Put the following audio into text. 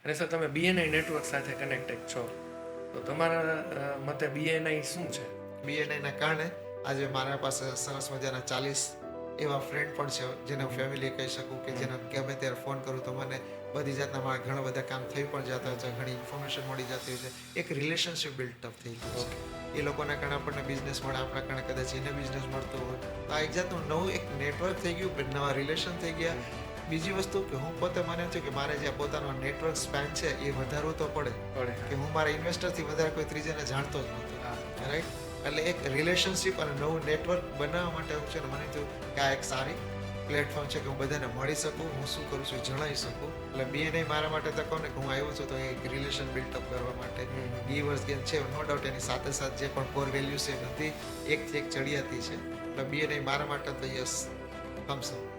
અને સર તમે BNI network સાથે કનેક્ટેડ છો, તો તમારા મતે બીએનઆઈ શું છે? બીએનઆઈના કારણે આજે મારા પાસે સરસ મજાના 40 એવા ફ્રેન્ડ પણ છે જેને હું ફેમિલી કહી શકું, કે જેને ગમે ત્યારે ફોન કરું તો મને બધી જાતના મારા ઘણા બધા કામ થઈ પણ જતા હોય છે, ઘણી ઇન્ફોર્મેશન મળી જતી હોય છે, એક રિલેશનશિપ બિલ્ટઅપ થઈ ગયું છે. એ લોકોના કારણે આપણને બિઝનેસ મળે, આપણા કારણે કદાચ એને બિઝનેસ મળતો હોય, તો આ એક જાતનું નવું એક નેટવર્ક થઈ ગયું, નવા રિલેશન થઈ ગયા. બીજી વસ્તુ કે હું પોતે માનું છું કે મારે જે પોતાનો નેટવર્ક સ્પેન છે એ વધારવું તો પડે, કે હું મારા ઇન્વેસ્ટરથી વધારે કોઈ ત્રીજાને જાણતો જ નહોતો, રાઈટ. એટલે એક રિલેશનશિપ અને નવું નેટવર્ક બનાવવા માટે હું છે ને મને થયું કે આ એક સારી પ્લેટફોર્મ છે કે હું બધાને મળી શકું, હું શું કરું છું જણાવી શકું. એટલે બીએનઆઈ મારા માટે તો કહું ને કે હું આવ્યો છું તો એક રિલેશન બિલ્ટઅપ કરવા માટે. ગીવર્સ ગેન છે નો ડાઉટ, એની સાથે સાથે જે પણ કોર વેલ્યુ છે બધી એકથી એક ચડિયાતી છે. એટલે બીએનઆઈ મારા માટે તો યસ, થમ્સ અપ.